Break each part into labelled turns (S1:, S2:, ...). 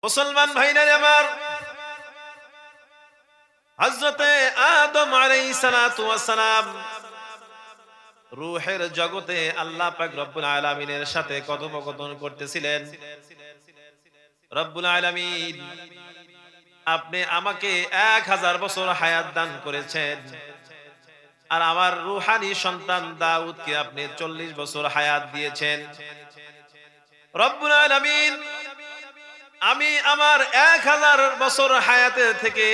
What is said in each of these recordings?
S1: মুসলমান ভাইরা আমার, হযরতে আদম আলাইহিস সালাতু ওয়াস সালাম রূহের জগতে আল্লাহ পাক রব্বুল আলামিনের সাথে কথোপকথন করতেছিলেন। রব্বুল আলামিন, আপনি আমাকে 1000 বছর হায়াত দান করেছেন, আর আমার রূহানি সন্তান দাউদকে আপনি 40 বছর হায়াত দিয়েছেন। রব্বুল আলামিন, আমি আমার 1000 বছর হায়াতের থেকে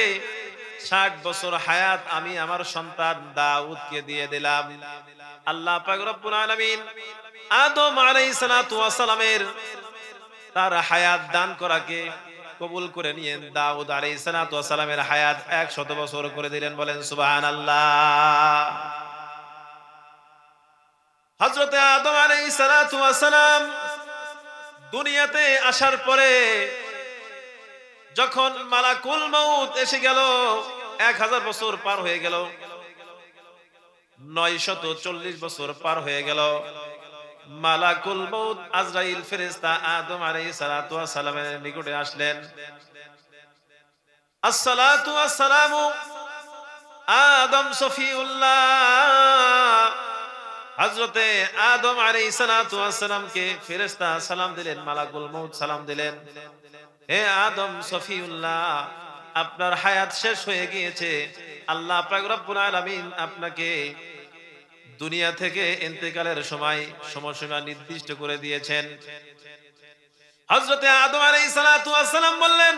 S1: 60 বছর হায়াত আমি আমার সন্তান দাউদকে দিয়ে দিলাম। আল্লাহ পাক রব্বুল আলামিন আদম আলাইহিস সালাতু ওয়াস সালামের তার হায়াত দান করাকে কবুল করে নিয়েন। দাউদ আলাইহিস সালাতু ওয়াস সালামের হায়াত 100 বছর করে দিলেন। বলেন সুবহানাল্লাহ। হযরতে আদম আলাইহিস সালাতু ওয়াস সালাম দুনিয়াতে আসার পরে যখন মালাকুল মউত এসে গেল, 1000 বছর পার হয়ে গেল, 940 বছর পার হয়ে গেল। মালাকুল মউত আজরাইল ফেরেশতা আদম আলাইহিস সালাতু ওয়াস সালামের নিকটে আসলেন। আসসালাতু ওয়াসসালামু আদম সফিউল্লাহ। হযরতে আদম আলাইহিস সালাতু ওয়াস সালামকে ফেরেশতা সালাম দিলেন, মালাকুল মউত সালাম দিলেন, হে আদম সফিউল্লাহ, আপনার হায়াত শেষ হয়ে গিয়েছে। আল্লাহ পাক রব্বুল আলামিন আপনাকে দুনিয়া থেকে ইন্তেকালের সময়সীমা নির্দিষ্ট করে দিয়েছেন। হযরতে আদম আলাইহিস সালাতু ওয়াস সালাম বললেন,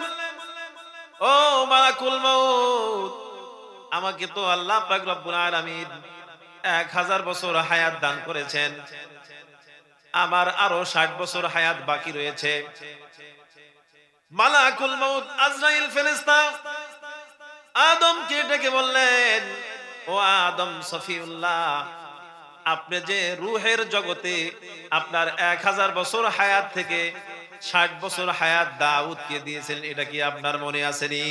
S1: ও মালাকুল মউত, আমাকে তো আল্লাহ পাক রব্বুল আলামিন 1000 বছর হায়াত দান করেছেন, আমার আরো 60 বছর হায়াত বাকি রয়েছে। মালাকুল মউত আজরাইল ফেরেশতা আদমকে ডেকে বললেন, ও আদম সফিউল্লাহ, আপনি যে রূহের জগতে আপনার 1000 বছর হায়াত থেকে 60 বছর হায়াত দাউদকে দিয়েছিলেন, এটা কি আপনার মনে আসেনি?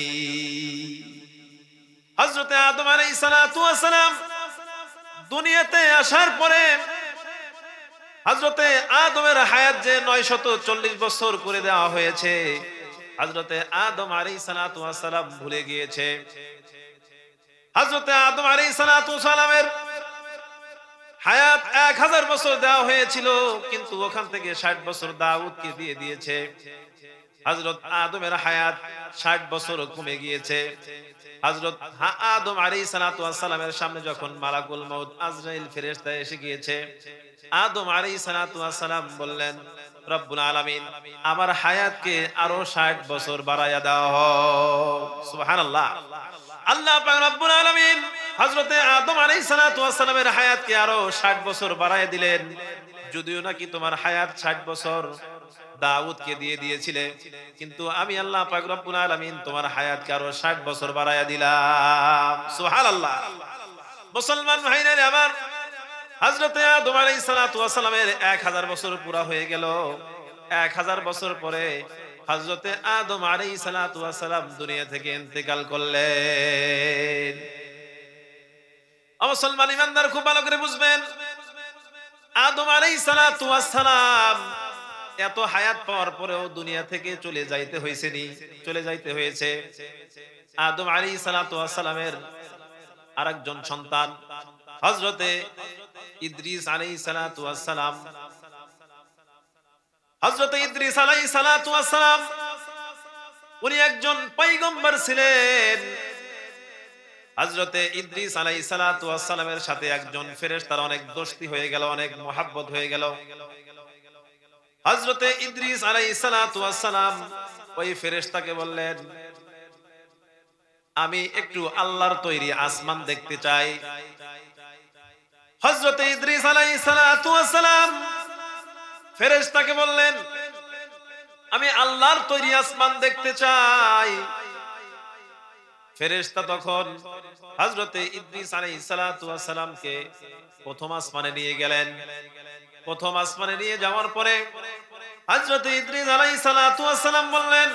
S1: হযরতে আদম আলাইহিস সালাতু ওয়াস সালাম দুনিয়াতে আসার পরে হযরতে আদমের হায়াত যে 940 বছর করে দেওয়া হয়েছে, হযরতে আদম আলাইহিস সালাতু ওয়াস সালাম ভুলে গিয়েছে। হযরতে আদম আলাইহিস সালাতু ওয়াস সালামের হায়াত 1000 বছর দেওয়া হয়েছিল, কিন্তু ওখান থেকে 60 বছর দাউদকে দিয়ে দিয়েছে। হযরত আদমের হায়াত 60 বছর কমে গিয়েছে। হযরত আদম আলাইহিস সালাতু ওয়াস সালামের সামনে যখন মালাকুল মউত আজরাইল ফেরেশতা এসে গিয়েছে, আদম আলাইহিস সালাতু ওয়াস সালাম বললেন, রব্বুল আলামিন, আমার হায়াতকে আরো 60 বছর বাড়ায়া দাও। সুবহানাল্লাহ। আল্লাহ পাক রব্বুল আলামিন হযরতে আদম আলাইহিস সালাতু ওয়াস সালামের হায়াতকে আরো 60 বছর বাড়ায়া দিলেন। যদিও নাকি তোমার হায়াত 60 বছর দাউদকে দিয়ে দিয়েছিলে, কিন্তু আমি আল্লাহ পাক রব্বুল আলামিন তোমার হায়াতকে আরো 60 বছর বাড়ায়া দিলাম। সুবহানাল্লাহ। মুসলমান ভাইরা আমার, হযরতে আদম আলাইহিস সালাতু ওয়াস সালামের 1000 বছর পুরা হয়ে গেল। 1000 বছর পরে হযরতে আদম আলাইহিস সালাতু ওয়াস সালাম দুনিয়া থেকে ইন্তেকাল করলেন। মুসলমান ইমানদার খুব ভালো করে বুঝবেন, আদম আলাইহিস সালাতু ওয়াস সালাম এত হায়াত পাওয়ার পরেও দুনিয়া থেকে চলে যাইতে হয়েছে। আদম আলাইহিস সালাতু ওয়াস সালামের আরেকজন সন্তান হযরতে ইদ্রিস আলাইহিস সালাতু ওয়াস সালাম। হযরতে ইদ্রিস আলাইহিস সালাতু ওয়াস সালাম উনি একজন পয়গম্বর ছিলেন। হযরতে ইদ্রিস আলাইহিস সালাতু ওয়াস সালামের সাথে একজন ফেরেশতার অনেক দোস্তি হয়ে গেল, অনেক মহব্বত হয়ে গেল। হযরতে ইদ্রিস আলাইহিস সালাতু ওয়াস সালাম ওই ফেরেশতাকে বললেন, আমি একটু আল্লাহর তৈরি আসমান দেখতে চাই। হযরতে ইদ্রিস আলাইহিস সালাতু ওয়াস সালাম ফেরেশতাকে বললেন, আমি আল্লাহর তৈরি আসমান দেখতে চাই। ফেরেশতা তখন হযরতে ইদ্রিস আলাইহিস সালাতু ওয়াস সালামকে প্রথম আসমানে নিয়ে গেলেন। প্রথম আসমানে নিয়ে যাওয়ার পরে হযরতে ইদ্রিস আলাইহিস সালাতু ওয়াস সালাম বললেন,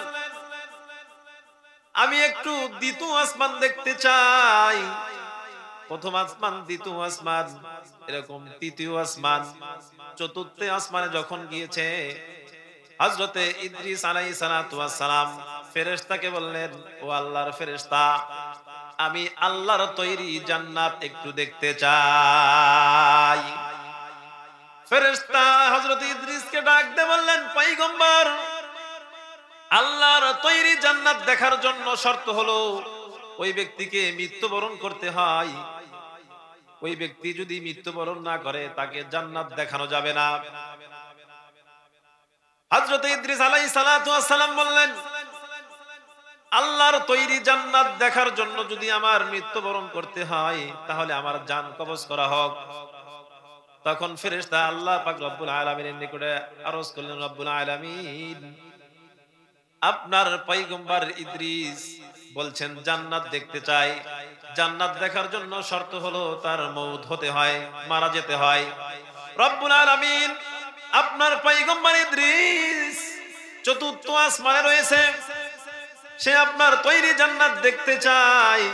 S1: আমি একটু দ্বিতীয় আসমান দেখতে চাই। প্রথম আসমান, দ্বিতীয় আসমান, এরকম তৃতীয় আসমান, চতুর্থ আসমানে যখন গিয়েছে, হযরতে ইদ্রিস আলাইহিস সালাতু ওয়াস সালাম ফেরেশতাকে বললেন, ও আল্লাহর ফেরেশতা, আমি আল্লাহর তৈরি জান্নাত একটু দেখতে চাই। ফেরেশতা হযরত ইদ্রিসকে ডাক দিয়ে বললেন, পয়গম্বর, আল্লাহর তৈরি জান্নাত দেখার জন্য শর্ত হলো ওই ব্যক্তিকে মৃত্যুবরণ করতে হয়। ওই ব্যক্তি যদি মৃত্যুবরণ না করে তাকে জান্নাত দেখানো যাবে না। হযরত ইদ্রিস আলাইহিস সালাতু ওয়াস সালাম বললেন, আল্লাহর তৈরি জান্নাত দেখার জন্য যদি আমার মৃত্যুবরণ করতে হয় তাহলে আমার জান কবজ করা হোক। তখন ফেরেশতা আল্লাহ পাক রব্বুল আলামিনের নিকটে আরজ করলেন, রব্বুল আলামিন, আপনার পয়গম্বর ইদ্রিস বলছেন জান্নাত দেখতে চাই, জান্নাত দেখার জন্য শর্ত হলো তার মওত হতে হয়, মারা যেতে হয়। রব্বুল আলামিন আপনার পয়গম্বর ইদ্রিস চতুর্থ আসমানে রয়েছে, সে আপনার তৈরি জান্নাত দেখতে চায়।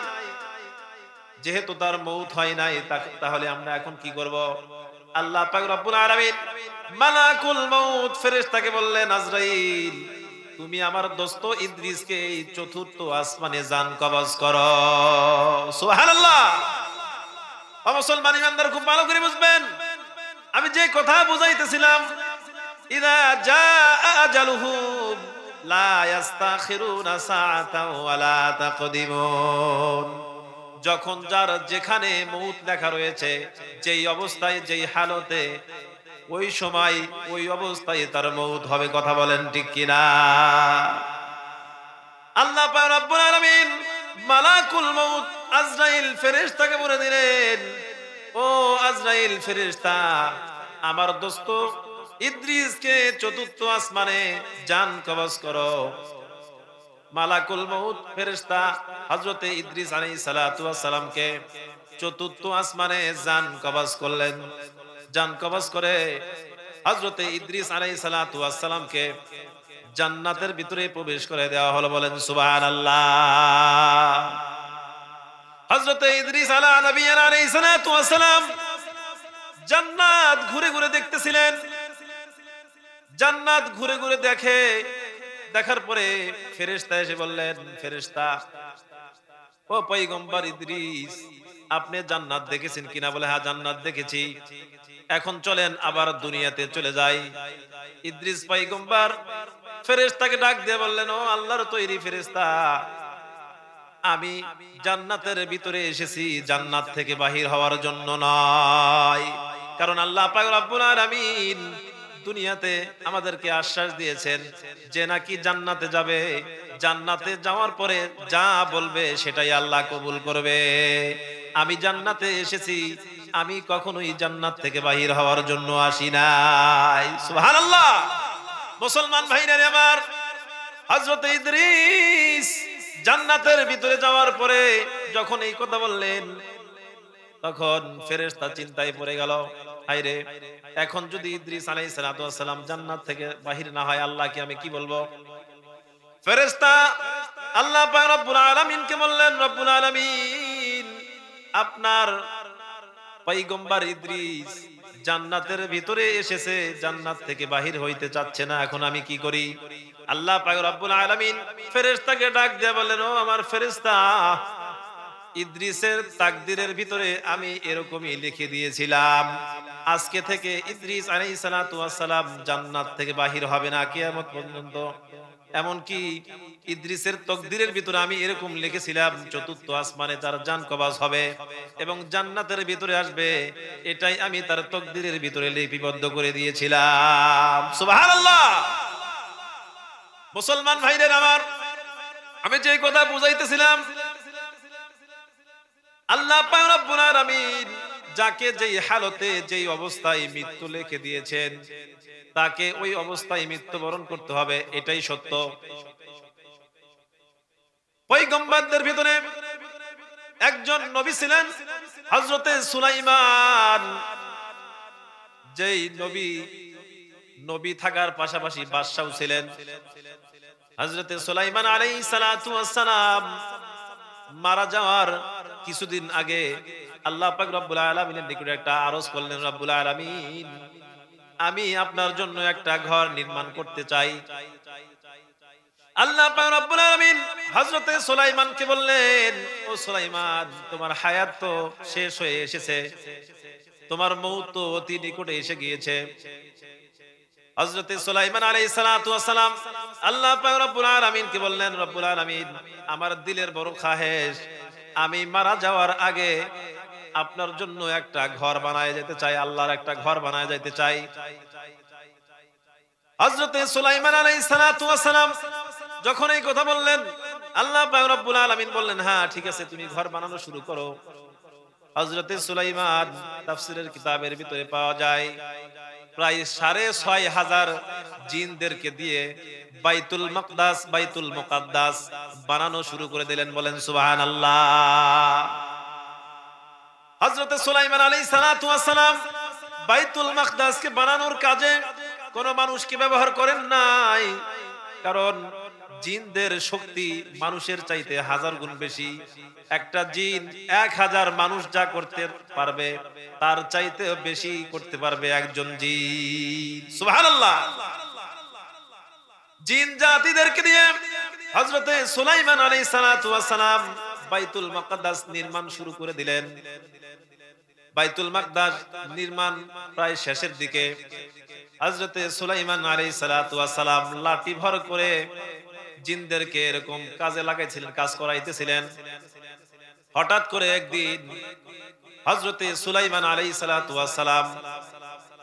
S1: যেহেতু তার মওত হয় নাই, তাহলে আমরা এখন কি করব? আল্লাহ পাক রব্বুল আলামিন মালাকুল মউত ফেরেশতাকে বললেন, আজরাইল, তুমি আমার দোস্ত ইদ্রিসকে এই চতুর্থ আসমানে জান কবজ করো। সুবহানাল্লাহ। ও মুসলমান ইমানদার, খুব ভালো করে বুঝবেন, আমি যে কথা বুঝাইতেছিলাম, ইযা জাআ আজালুহুম লা ইস্তাখিরুনা সাআতাও ওয়া লা তাকদিমুন। যখন যার যেখানে মউত লেখা রয়েছে, যেই অবস্থায় যেই হালতে, ওই সময় ওই অবস্থায় তার মউত হবে। কথা বলেন ঠিক কিনা? আল্লাহ পাক রব্বুল আলামিন মালাকুল মউত আজরাইল ফেরেশতাকে বলে দিলেন, ও আজরাইল ফেরেশতা, আমার দোস্ত ইদ্রিসকে চতুর্থ আসমানে জান কবজ করো। মালাকুল মউত ফেরেশতা হযরতে ইদ্রিস আলাইহিস সালাতু ওয়াস সালামকে চতুর্থ আসমানে জান কবজ করলেন। জান কবজ করে হযরতে ইদ্রিস আলাইহিস সালাতু ওয়াস সালামকে জান্নাতের ভিতরে প্রবেশ করে দেওয়া হলো। বলেন সুবহানাল্লাহ। হযরতে ইদ্রিস আলা নবিয়্যিনা আলাইহিস সালাতু ওয়াস সালাম জান্নাত ঘুরে ঘুরে দেখতেছিলেন। জান্নাত ঘুরে ঘুরে দেখার পরে ফেরেশতা এসে বললেন, ফেরেশতা, ও পয়গম্বর ইদ্রিস, আপনি জান্নাত দেখেছেন কিনা? বলে, হ্যাঁ, জান্নাত দেখেছি। এখন চলেন আবার দুনিয়াতে চলে যাই। ইদ্রিস পয়গম্বর ফেরেশতাকে ডাক দিয়ে বললেন, ও আল্লাহর তৈরি ফেরেশতা, আমি জান্নাতের ভিতরে এসেছি জান্নাত থেকে বাহির হওয়ার জন্য নয়। কারণ আল্লাহ পাক রব্বুল আলামিন দুনিয়াতে আমাদেরকে আশ্বাস দিয়েছেন যে নাকি জান্নাতে যাবে, জান্নাতে যাওয়ার পরে যা বলবে সেটাই আল্লাহ কবুল করবে। আমি জান্নাতে এসেছি, আমি কখনোই জান্নাত থেকে বাহির হওয়ার জন্য আসি নাই। সুবহানাল্লাহ। মুসলমান ভাইরা আমার, হযরত ইদ্রিস জান্নাতের ভিতরে যাওয়ার পরে যখন এই কথা বললেন, তখন ফেরেশতা চিন্তায় পড়ে গেল, হায়রে, এখন যদি ইদ্রিস আলাইহিস সালাতু ওয়াস সালাম জান্নাত থেকে বাহির না হয়, আল্লাহকে আমি কি বলবো? ফেরেশতা আল্লাহ পাক রব্বুল আলামিনকে বললেন, রব্বুল আলামিন, আপনার পয়গম্বর ইদ্রিস জান্নাতের ভিতরে এসেছে, জান্নাত থেকে বাহির হইতে চাচ্ছে না, এখন আমি কি করি? আল্লাহ পাক রব্বুল আলামিন ফেরেশতাকে ডাক দিয়ে বললেন, ও আমার ফেরেশতা, ইদ্রিসের তাকদীরের ভিতরে আমি এরকমই লিখে দিয়েছিলাম, আজকে থেকে ইদ্রিস আলাইহিস সালাতু ওয়াস সালাম জান্নাত থেকে বাহির হবে না কিয়ামত পর্যন্ত। এমনকি ইদ্রিসের তকদীরের ভিতরে আমি এরকম লিখেছিলাম, চতুর্থ আসমানে তার জান কবজ হবে এবং জান্নাতের ভিতরে আসবে, এটাই আমি তার তকদীরের ভিতরে লিপিবদ্ধ করে দিয়েছিলাম। সুবহানাল্লাহ। মুসলমান ভাইদের আমার, আমি যে কথা বুঝাইতেছিলাম, আল্লাহ পাক রব্বুল আলামিন যাকে যেই হালতে যেই অবস্থায় মৃত্যু লিখে দিয়েছেন তাকে ওই অবস্থায় মৃত্যুবরণ করতে হবে, এটাই সত্য। পয়গম্বরদের ভিতরে একজন নবী ছিলেন হযরতে সুলাইমান, যেই নবী থাকার পাশাপাশি বাদশাও ছিলেন। হযরতে সুলাইমান আলাইহিস সালাতু ওয়াস সালাম মারা যাওয়ার কিছুদিন আগে আল্লাহ পাক রব্বুল আলামিনের নিকটে একটা আরজ করলেন, রব্বুল আলামিন, আমি আপনার জন্য একটা ঘর নির্মাণ করতে চাই। আল্লাহ পাক রব্বুল আলামিন হযরতে সুলাইমানকে বললেন, ও সুলাইমান, তোমার হায়াত তো শেষ হয়ে এসেছে, তোমার মউত তো অতি নিকটে এসে গিয়েছে। হযরতে সুলাইমান আলাইহিস সালাতু ওয়াস সালাম আল্লাহ পাক রব্বুল আলামিনকে বললেন, রব্বুল আলামিন, আমার দিলের বড় খাহেশ, আমি মারা যাওয়ার আগে আপনার জন্য একটা ঘর বানায় যেতে চাই, আল্লাহর একটা ঘর বানায় যেতে চাই। হযরতে সুলাইমান আলাইহিস সালাতু ওয়াস সালাম যখন এই কথা বললেন, আল্লাহ পাক রব্বুল আলামিন বললেন, হ্যাঁ ঠিক আছে, তুমি ঘর বানানো শুরু করো। হযরতে সুলাইমান তাফসীরের কিতাবের ভিতরে পাওয়া যায় প্রায় ৬৫০০ জিনদেরকে দিয়ে বাইতুল মাকদাস, বাইতুল মুকাদ্দাস বানানো শুরু করে দিলেন। বলেন সুবহানাল্লাহ। হযরতে সুলাইমান আলাইহিস সালাতু ওয়াস সালাম বাইতুল মাকদাসকে বানানোর কাজে কোন মানুষকে ব্যবহার করেন নাই, কারণ জিনদের শক্তি মানুষের চাইতে ১০০০ গুণ বেশি। একটা জিন ১০০০ মানুষ যা করতে পারবে তার চাইতে বেশি করতে পারবে একজন জিন। সুবহানাল্লাহ। জিন জাতিদেরকে দিয়ে হযরতে সুলাইমান আলাইহিস সালাতু ওয়াস সালাম বাইতুল মুকাদ্দাস নির্মাণ শুরু করে দিলেন। বাইতুল মাকদাস নির্মাণ প্রায় শেষের দিকে হযরতে সুলাইমান আলাইহিস সালাতু ওয়াস সালাম লাঠি ভর করে জিনদেরকে এরকম কাজে লাগাইছিলেন, কাজ করাইতেছিলেন। হঠাৎ করে একদিন হযরতে সুলাইমান আলাইহিস সালাতু ওয়াস সালাম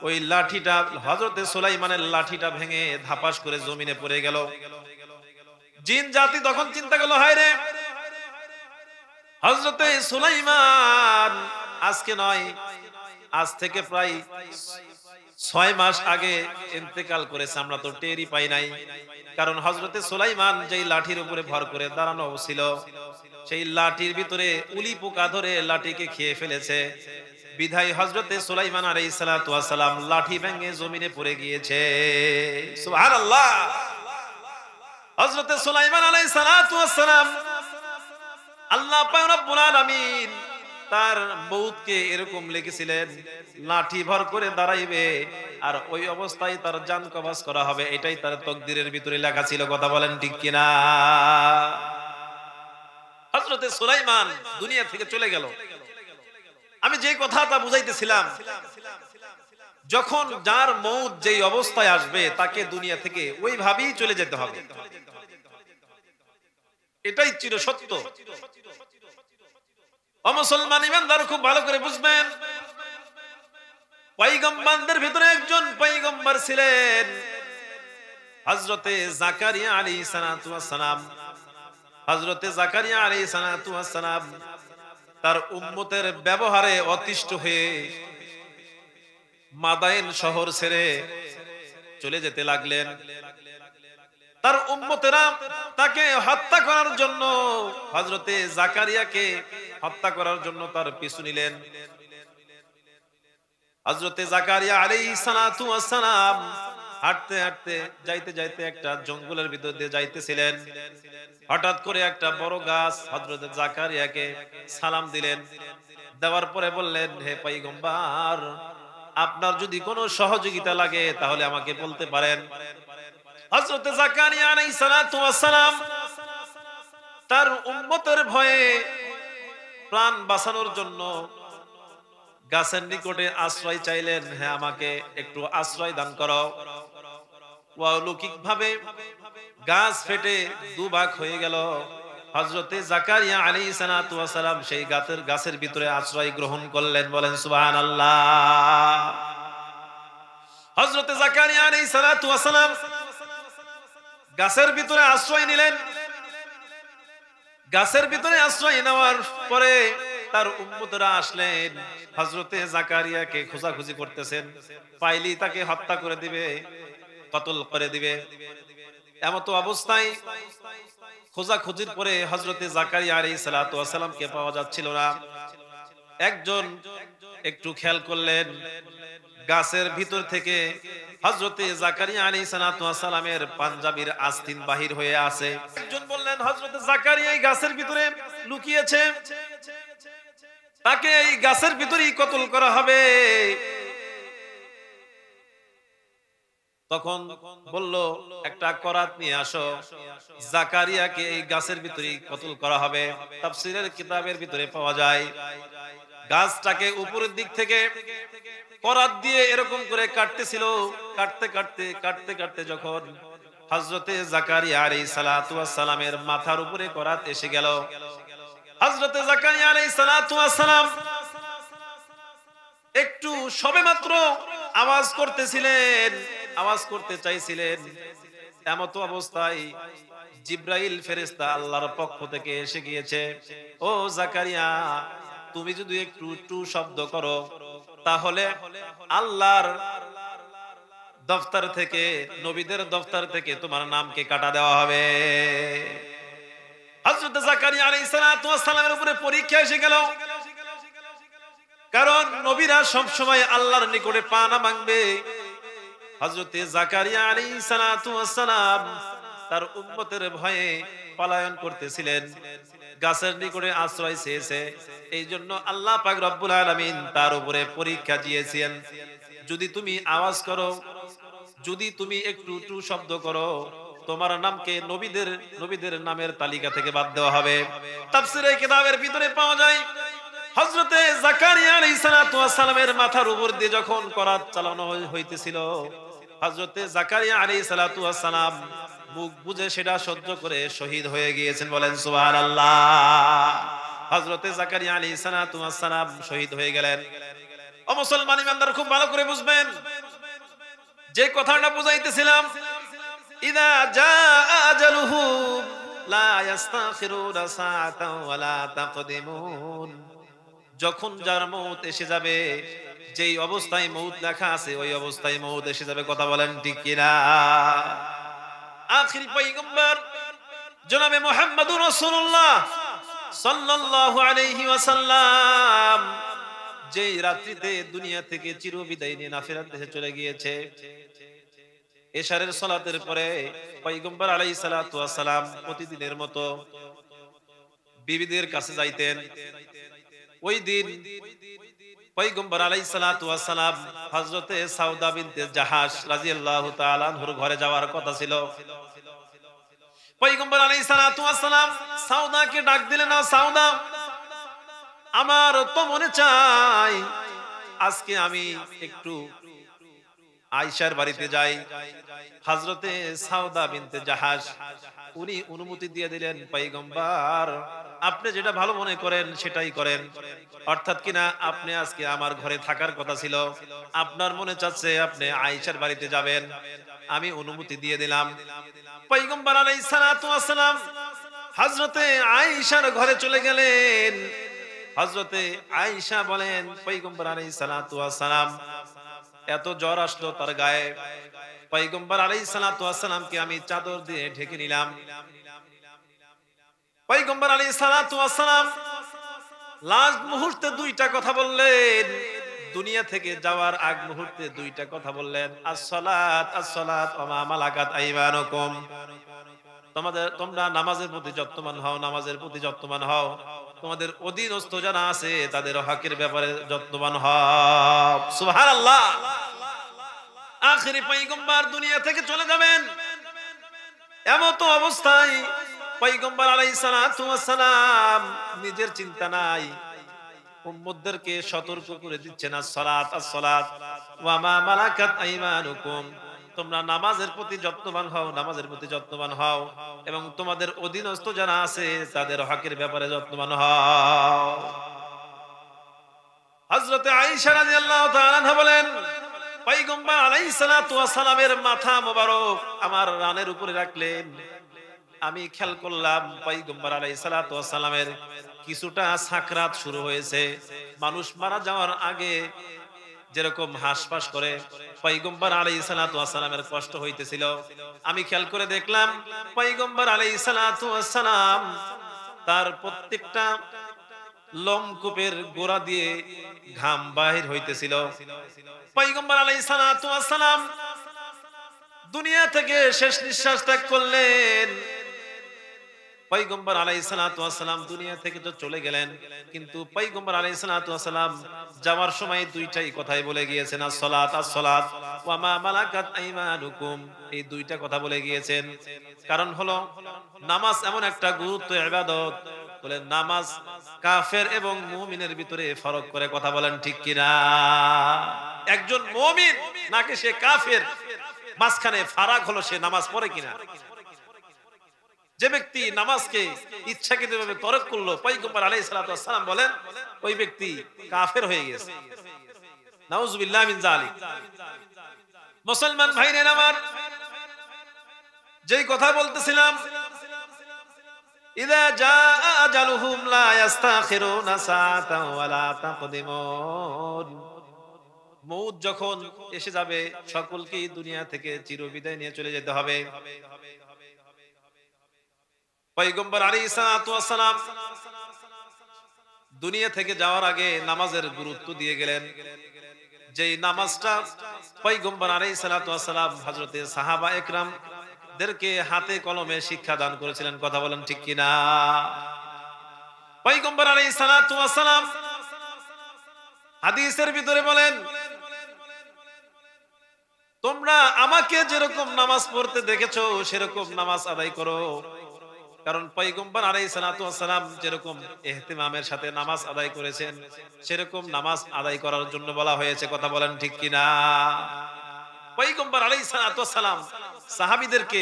S1: ওই লাঠিটা, হযরতে সুলাইমানের লাঠিটা ভেঙে ধাপাস করে জমিনে পড়ে গেল। জিন জাতি তখন চিন্তা করলো, হায় রে, হযরতে সুলাইমান আজকে নয়, আজ থেকে প্রায় ৬ মাস আগে ইন্তেকাল করেছে, আমরা তো টেরই পাই নাই। কারণ হযরতে সুলাইমান যেই লাঠির উপরে ভর করে দাঁড়ানো ছিল, সেই লাঠির ভিতরে উলি পোকা ধরে লাঠিকে খেয়ে ফেলেছে। বিধায় হযরতে সুলাইমান আলাইহিস সালাতু ওয়াস সালাম লাঠি ভেঙে জমিনে পড়ে গিয়েছে। সুবহানাল্লাহ। হযরতে সুলাইমান আলাইহিস সালাতু ওয়াস সালাম আল্লাহ পাক রব্বুল আলামিন তার মউতকে এরকম লিখেছিলেন, লাঠি ভর করে দাঁড়াইবে আর ওই অবস্থায় তার জান কবজ করা হবে, এটাই তার তকদিরের ভিতরে লেখা ছিল। কথা বলেন ঠিক কিনা? হযরতে সুলাইমান দুনিয়া থেকে চলে গেল। আমি যে কথাটা বুঝাইতেছিলাম, যখন যার মউত যেই অবস্থায় আসবে তাকে দুনিয়া থেকে ওইভাবেই চলে যেতে হবে, এটাই চির সত্য। ও মুসলমান ইমানদার, খুব ভালো করে বুঝবেন, পয়গম্বরদের ভিতরে একজন পয়গম্বর ছিলেন হযরতে জাকারিয়া আলাইহিস সালাতু ওয়াস সালাম। হযরতে জাকারিয়া আলাইহিস সালাতু ওয়াস সালাম তার উম্মতের ব্যবহারে অতিষ্ঠ হয়ে মাদায়েন শহর ছেড়ে চলে যেতে লাগলেন। তার উম্মতেরা তাকে হত্যা করার জন্য, হযরতে জাকারিয়াকে হত্যা করার জন্য তার পিছু নিলেন। হযরতে জাকারিয়া আলাইহিস সালাতু ওয়াস সালাম হাঁটতে হাঁটতে যাইতে যাইতে একটা জঙ্গলের ভিতর দিয়ে যাইতেছিলেন। হঠাৎ করে একটা বড় গাছ হযরতে জাকারিয়াকে সালাম দিলেন। দেওয়ার পরে বললেন, হে পয়গম্বর, আপনার যদি কোনো সহযোগিতা লাগে তাহলে আমাকে বলতে পারেন। হযরতে জাকারিয়া আলাইহিস সালাতু ওয়াস সালাম তার উম্মতের ভয়ে প্রাণ বাঁচানোর জন্য গাছের নিকটে আশ্রয় চাইলেন, হ্যাঁ আমাকে একটু আশ্রয় দান করো। অলৌকিকভাবে গাছ ফেটে দুভাগ হয়ে গেল। হযরতে জাকারিয়া আলাইহিস সালাতু ওয়াস সালাম সেই গাছের ভিতরে আশ্রয় গ্রহণ করলেন। বলেন সুবহানাল্লাহ। হযরতে জাকারিয়া আলাইহিস সালাতু ওয়াস সালাম গাছের ভিতরে আশ্রয় নিলেন। গাছের ভিতরে আশ্রয় নেওয়ার পরে তার উম্মতরা আসলেন, হযরতে জাকারিয়াকে খোঁজাখুঁজি করতেছেন, পাইলেই তাকে হত্যা করে দিবে, কতল করে দিবে। এমত অবস্থায় খোঁজাখুঁজির পরে হযরতে জাকারিয়া আলাইহিস সালাতু ওয়াস সালামকে পাওয়া যাচ্ছিল না। একজন একটু খেয়াল করলেন, গাছের ভিতর থেকে হযরতে জাকারিয়া আলাইহিস সালাতু ওয়াস সালামের পাঞ্জাবির আস্তিন বাহির হয়ে আছে। একজন বললেন, হযরতে জাকারিয়া এই গাছের ভিতরে লুকিয়েছে, তাকে এই গাছের ভিতরেই কতল করা হবে। তখন বলল, একটা করাত নিয়ে আসো, জাকারিয়াকে এই গাছের ভিতরে কতল করা হবে। তাফসীরের কিতাবের ভিতরে পাওয়া যায় গাছটাকে উপরের দিক থেকে করাত দিয়ে এরকম করে কাটতেছিল। কাটতে কাটতে কাটতে কাটতে যখন হযরতে জাকারিয়া আলাইহিস সালাতু ওয়াস সালামের মাথার উপরে করাত এসে গেল, হযরতে জাকারিয়া আলাইহিস সালাতু ওয়াস সালাম একটু সবেমাত্র আওয়াজ করতেছিলেন, আওয়াজ করতে চাইছিলেন, এমত অবস্থায় জিব্রাইল ফেরেশতা আল্লাহর পক্ষ থেকে এসে গিয়েছে। ও জাকারিয়া, তুমি যদি একটু টু শব্দ করো তাহলে আল্লাহর দফতর থেকে, নবীদের দফতর থেকে তোমার নামকে কাটা দেওয়া হবে। হযরত জাকারিয়া আলাইহিস সালাতু ওয়াস সালামের উপরে পরীক্ষা এসে গেল, কারণ নবীরা সব সময় আল্লাহর নিকটে পানা মাংবে। হযরতে জাকারিয়া আলাইহিস সালাতু ওয়াস সালাম তার উম্মতের ভয়ে পলায়ন করতেছিলেন, গাছের নিকটে আশ্রয় চেয়েছে। এইজন্য আল্লাহ পাক রব্বুল আলামিন তার উপরে পরীক্ষা দিয়েছেন, যদি তুমি আওয়াজ করো, যদি তুমি একটু টু শব্দ করো, তোমার নামকে নবীদের নামের তালিকা থেকে বাদ দেওয়া হবে। তাফসীরে কিতাবের ভিতরে পাওয়া যায় হযরতে জাকারিয়া আলাইহিস সালাতু ওয়াস সালামের মাথার উপর দিয়ে যখন করাত চালানো হইতেছিল, হযরতে জাকারিয়া আলাইহিস সালাতু ওয়াস সালাম মুখ বুজে সেটা সহ্য করে শহীদ হয়ে গিয়েছেন। বলেন সুবহানাল্লাহ। হযরতে জাকারিয়া আলাইহিস সালাতু ওয়াস সালাম শহীদ হয়ে গেলেন। ও মুসলমান ইমানদার, খুব ভালো করে বুঝবেন যে কথাটা বুঝাইতেছিলাম, ইদা জাআ আজালুহুম লা ইস্তাখিরুনা সাআতান ওয়ালা তাকদিমুন। যখন যার মউত এসে যাবে, যেই অবস্থায় মউত লেখা আছে ওই অবস্থায় মউত এসে যাবে। কথা বলেন ঠিক কিনা? আখিরি পয়গম্বর জনাবে মুহাম্মদুর রাসূলুল্লাহ সাল্লাল্লাহু আলাইহি ওয়াসাল্লাম যেই রাত্রিতে দুনিয়া থেকে চিরবিদায় নিয়ে নাফিরাত দেশে চলে গিয়েছে, এশারের সালাতের পরে পয়গম্বর আলাইহিস সালাতু ওয়াস সালাম প্রতিদিনের মতো বিবিদের কাছে যাইতেন। ওই দিন পয়গম্বর আলাইহিস সালাতু ওয়াস সালাম হযরতে সাউদা বিনতে জাহাশ রাদিয়াল্লাহু তাআলা আনহার ঘরে যাওয়ার কথা ছিল। পয়গম্বর আলাইহিস সালাতু ওয়াস সালাম সাউদাকে ডাক দিলেন, না সাউদা, আমার তো মনে চাই আজকে আমি একটু আয়েশার বাড়িতে যাই। হযরতে সাউদা বিনতে জাহাশ উনি অনুমতি দিয়ে দিলেন, পয়গম্বর আপনি যেটা ভালো মনে করেন সেটাই করেন। অর্থাৎ কিনা আপনি আজকে আমার ঘরে থাকার কথা ছিল, আপনার মনে চাচ্ছে আপনি আয়েশার বাড়িতে যাবেন, আমি অনুমতি দিয়ে দিলাম। পয়গম্বর আলাইহিস সালাতু ওয়াস সালাম হযরতে আয়েশার ঘরে চলে গেলেন। হযরতে আয়েশা বলেন, পয়গম্বর আলাইহিস সালাতু ওয়াস সালাম এত জ্বর আসলো তার গায়ে, পয়গম্বর আলাইহিস সালাতু ওয়াস সালামকে আমি চাদর দিয়ে ঢেকে নিলাম। পয়গম্বর আলাইহিস সালাতু ওয়াস সালাম লাস্ট মুহূর্তে দুইটা কথা বললেন, দুনিয়া থেকে যাওয়ার আগ মুহূর্তে দুইটা কথা বললেন, আস-সালাত আস-সালাত ওয়া মা মালাকাত আইমানুকুম। তোমরা নামাজের প্রতি যত্নবান হও, নামাজের প্রতি যত্নবান হও, তোমাদের অধীনস্থ যারা আছে তাদের হকের ব্যাপারে যত্নবান হও। সুবহানাল্লাহ। আখিরি পয়গম্বর দুনিয়া থেকে চলে যাবেন, এমত অবস্থায় পয়গম্বর আলাইহিস সালাতু ওয়াস সালাম নিজের চিন্তা নাই, উম্মতদেরকে সতর্ক করে দিচ্ছেন, আস-সালাত আস-সালাত ওয়া মা মালাকাত আইমানুকুম। তোমরা নামাজের প্রতি যত্নবান হও, নামাজের প্রতি যত্নবান হও, এবং তোমাদের অধীনস্থ যারা আছে তাদের হকের ব্যাপারে যত্নবান হও। হযরতে আয়েশা রাদিয়াল্লাহু তাআলা আনহা বলেন, পয়গম্বর আলাইহিস সালাতু ওয়াস সালামের মাথা মোবারক আমার রানের উপরে রাখলেন। আমি খেয়াল করলাম পয়গম্বর আলাইহিস সালাতু ওয়াস সালামের কিছুটা সাকরাত শুরু হয়েছে। মানুষ মারা যাওয়ার আগে যেরকম হাসপাস করে পয়গম্বর আলাইহিস সালাতু ওয়াস সালামের কষ্ট হইতেছিল। আমি খেয়াল করে দেখলাম পয়গম্বর আলাইহিস সালাতু ওয়াস সালাম তার প্রত্যেকটা লোমকূপের গোড়া দিয়ে ঘাম বাহির হইতেছিল। পয়গম্বর আলাইহিস সালাতু ওয়াস সালাম দুনিয়া থেকে শেষ নিঃশ্বাস ত্যাগ করলেন। পয়গম্বর আলাইহিস সালাতু ওয়াস সালাম দুনিয়া থেকে তো চলে গেলেন, কিন্তু পয়গম্বর আলাইহিস সালাতু ওয়াস সালাম যাওয়ার সময় দুইটাই কথাই বলে গিয়েছেন, as-সালাত as-সালাত ওয়া মা মালাকাত আইমানুকুম, এই দুইটা কথা বলে গিয়েছেন। কারণ হলো নামাজ এমন একটা গুরুত্ব ইবাদত, বলে নামাজ কাফের এবং মুমিনের ভিতরে ফরক করে, কথা বলেন ঠিক কিনা? একজন মুমিন নাকি সে কাফের, মাঝখানে ফারাক হলো সে নামাজ পড়ে কিনা। যে ব্যক্তি নামাজকে ইচ্ছাকৃতভাবে তরক করলো, পয়গম্বর আলাইহিস সালাতু ওয়াস সালাম বলেন ওই ব্যক্তি কাফের হয়ে গেছে। নাউযুবিল্লাহ মিন যালিক। মুসলমান ভাইরা আমার, যেই কথা বলতেছিলাম, ইযা জাআ আজালুহুম লা ইস্তাখিরুনা সাআতান ওয়া লা তাকদিমুন, মউত যখন এসে যাবে সকলকেই দুনিয়া থেকে চিরবিদায় নিয়ে চলে যেতে হবে। পয়গম্বর আলাইহিস সালাতু ওয়াস সালাম দুনিয়া থেকে যাওয়ার আগে নামাজের গুরুত্ব দিয়ে গেলেন, যেই নামাজটা পয়গম্বর আলাইহিস সালাতু ওয়াস সালাম হযরতে সাহাবা একরাম দেরকে হাতে কলমে শিক্ষা দান করেছিলেন, কথা বলেন ঠিক কিনা? পয়গম্বর আলাইহিস সালাতু ওয়াস সালাম হাদিসের ভিতরে বলেন, তোমরা আমাকে যেরকম নামাজ পড়তে দেখেছো সেরকম নামাজ আদায় করো। কারণ পয়গম্বর আলাইহিস সালাতু ওয়াস সালাম যেরকম ইহতিমামের সাথে নামাজ আদায় করেছেন সেরকম নামাজ আদায় করার জন্য বলা হয়েছে, কথা বলেন ঠিক কিনা? পয়গম্বর আলাইহিস সালাতু ওয়াস সালাম সাহাবীদেরকে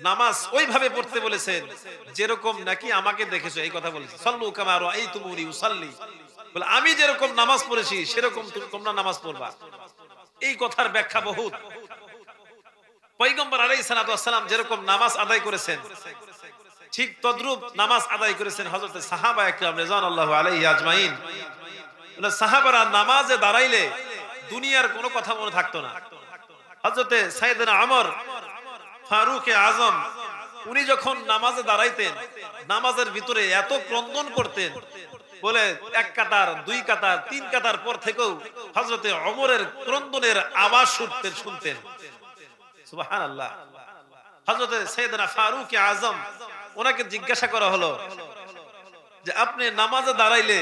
S1: নামাজ ওইভাবে পড়তে বলেছেন যেরকম নাকি আমাকে দেখেছো, এই কথা বলেছেন। সাল্লু কামা রাআইতুমুনি উসাল্লি, বলে আমি যেরকম নামাজ পড়েছি সেরকম তোমরা নামাজ পড়বা। এই কথার ব্যাখ্যা বহুত। পয়গম্বর আলাইহিস সালাতু ওয়াস সালাম যেরকম নামাজ আদায় করেছেন ঠিক তদ্রূপ নামাজ আদায় করেছেন হযরত সাহাবা একরাম রিজওয়ানুল্লাহি আলাইহি আজমাইন। সাহাবারা নামাজে দাঁড়াইলে দুনিয়ার কোনো কথা মনে থাকতো না। হযরতে সাইয়েদনা ওমর ফারুক আজম উনি যখন নামাজে দাঁড়াইতেন নামাজের ভিতরে এত ক্রন্দন করতেন, বলে এক কাতার, দুই কাতার, তিন কাতার পর থেকেও হযরতে ওমরের ক্রন্দনের আওয়াজ শুনতেন। সুবহানাল্লাহ। হযরতে সাইয়েদনা ফারুক আজম ওনাকে জিজ্ঞাসা করা হলো যে আপনি নামাজে দাঁড়াইলে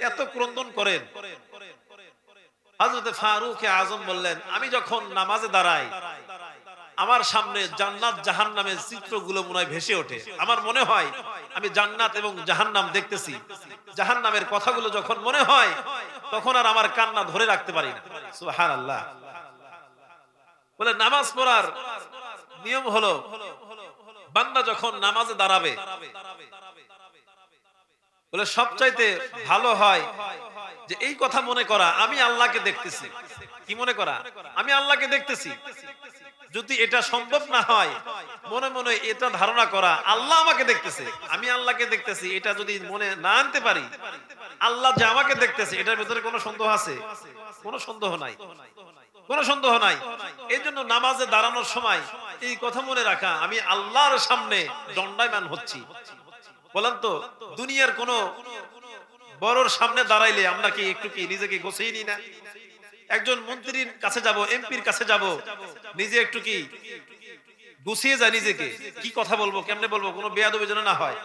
S1: এত ক্রন্দন করেন। হযরতে ফারুক আজম বললেন, আমি যখন নামাজে দাঁড়াই আমার সামনে জান্নাত জাহান্নামের চিত্রগুলো মনে হয় ভেসে ওঠে। আমার মনে হয় আমি জান্নাত এবং জাহান্নাম দেখতেছি। জাহান্নামের কথাগুলো যখন মনে হয় তখন আর আমার কান্না ধরে রাখতে পারি না। সুবহানাল্লাহ। বলে নামাজ পড়ার নিয়ম হলো বান্দা যখন নামাজে দাঁড়াবে বলে সবচাইতে ভালো হয় যে এই কথা মনে করা আমি আল্লাহকে দেখতেছি। কি মনে করা? আমি আল্লাহকে দেখতেছি। যদি এটা সম্ভব না হয় মনে মনে এটা ধারণা করা আল্লাহ আমাকে দেখতেছে, আমি আল্লাহকে দেখতেছি, এটা যদি মনে না আনতে পারি আল্লাহ যে আমাকে দেখতেছে এটার ভিতরে কোনো সন্দেহ আছে? কোনো সন্দেহ নাই, কোনো সন্দেহ নাই। এই জন্য নামাজে দাঁড়ানোর সময় এই কথা মনে রাখা আমি আল্লাহর সামনে দণ্ডায়মান হচ্ছি। বলেন তো দুনিয়ার কোন বড়র সামনে দাঁড়াইলে আমরা কি একটু কি নিজেকে গোছাই নি না? একজন মন্ত্রীর কাছে যাব, এমপির কাছে যাব, নিজে একটু কি গুছিয়ে যায় নিজেকে, কি কথা বলবো, কেমনে বলবো, কোনো বেয়াদবি যেন না হয়।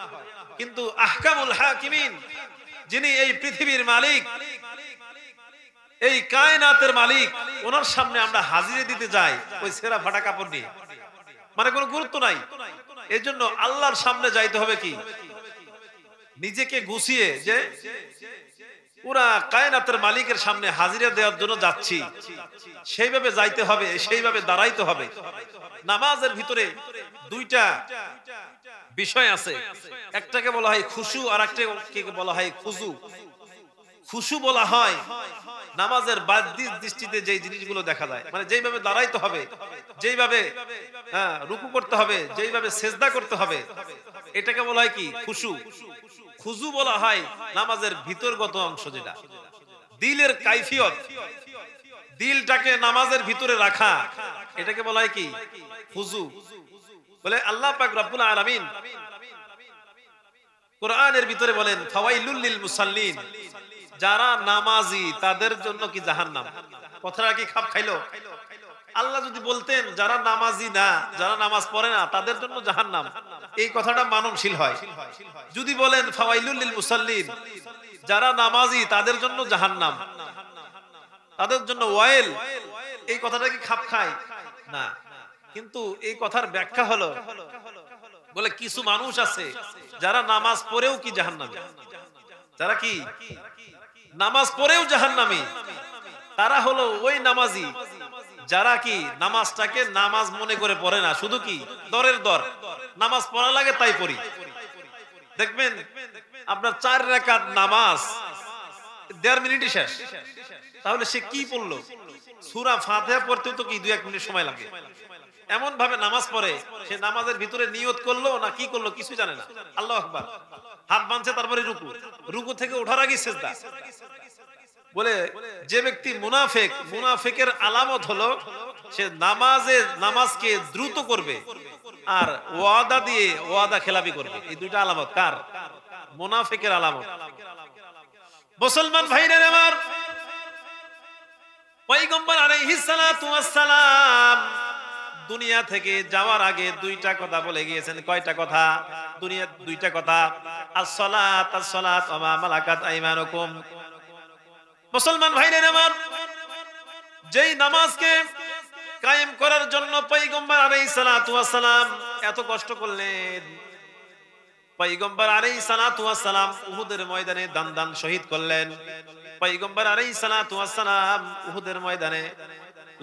S1: কিন্তু আহকামুল হাকিমিন, যিনি এই পৃথিবীর মালিক, এই কায়নাতের মালিক, ওনার সামনে আমরা হাজিরে দিতে যাই ওই ছেঁড়া ফাটা কাপড় নিয়ে, মানে কোনো গুরুত্ব নাই। এই জন্য আল্লাহর সামনে যাইতে হবে কি নিজেকে গুছিয়ে, যে পুরা কায়নাতের মালিকের সামনে হাজিরা দেওয়ার জন্য যাচ্ছি, সেইভাবে যাইতে হবে, সেইভাবে দাঁড়াইতে হবে। নামাজের ভিতরে দুইটা বিষয় আছে, একটাকে বলা হয় খুশু আর একটাকে বলা হয় খুজু। খুশু বলা হয় নামাজের বাহ্যিক দৃষ্টিতে যেই জিনিসগুলো দেখা যায়, মানে যেইভাবে দাঁড়াইতে হবে, যেইভাবে রুকু করতে হবে, যেইভাবে সেজদা করতে হবে, এটাকে বলা হয় কি খুশু। খুজু বলা হয় নামাজের ভিতরগত অংশ, যেটা দিলের কাইফিয়ত, দিলটাকে নামাজের ভিতরে রাখা, এটাকে বলা হয় কি খুজু। বলে আল্লাহ পাক রব্বুল আলামিন কোরআনের ভিতরে বলেন ফাওয়াইলুল লিল মুসাল্লিন, যারা নামাজি তাদের জন্য কি জাহান্নাম। কথাটা কি খাপ খাইলো? আল্লাহ যদি বলতেন যারা নামাজি না, যারা নামাজ পড়ে না তাদের জন্য জাহান্নাম, এই কথাটা মাননশীল হয়। যদি বলেন ফাওয়াইলুল লিল মুসাল্লিন, যারা নামাজি তাদের জন্য জাহান্নাম, তাদের জন্য ওয়াইল, এই কথাটা কি খাপ খায় না? কিন্তু এই কথার ব্যাখ্যা হলো বলে কিছু মানুষ আছে যারা নামাজ পড়েও কি জাহান্নামী, যারা কি নামাজ পড়েও জাহান্নামী, তারা হলো ওই নামাজি যারা কি নামাজটাকে নামাজ মনে করে পড়ে না, শুধু কি দরের দর, নামাজ পড়া লাগে তাই পড়ি। দেখবেন আপনার 4 রাকাত নামাজ 1.5 মিনিটই শেষ, তাহলে সে কি পড়লো? সূরা ফাতিহা পড়তেও তো কি 2-1 মিনিট সময় লাগে। এমন ভাবে নামাজ পড়ে, সে নামাজের ভিতরে নিয়ত করলো না কি করলো কিছু জানে না। আল্লাহু আকবার, হাত বাঁধছে, তারপরে রুকু, রুকু থেকে ওঠার আগে সিজদা। বলে যে ব্যক্তি মুনাফিক, মুনাফিকের আলামত হলো সে নামাজকে দ্রুত করবে আর ওয়াদা দিয়ে ওয়াদা খেলাপি করবে। এই দুইটা আলামত কার? মুনাফিকের আলামত। মুসলমান ভাইরা আমার, পয়গম্বর আলাইহিস সালাতু ওয়াস সালাম দুনিয়া থেকে যাওয়ার আগে 2টা কথা বলে গিয়েছেন। কয়টা কথা? দুনিয়া 2টা কথা, as-সালাত as-সালাত ওয়া মা মালাকাত আইমানুকুম। মুসলমান ভাইরা আমার, যেই নামাজকে কায়েম করার জন্য পয়গম্বর আলাইহিস সালাতু ওয়াস সালাম এত কষ্ট করলেন, পয়গম্বর আলাইহিস সালাতু ওয়াস সালাম উহুদের ময়দানে দান শহীদ করলেন। পয়গম্বর আলাইহিস সালাতু ওয়াস সালাম উহুদের ময়দানে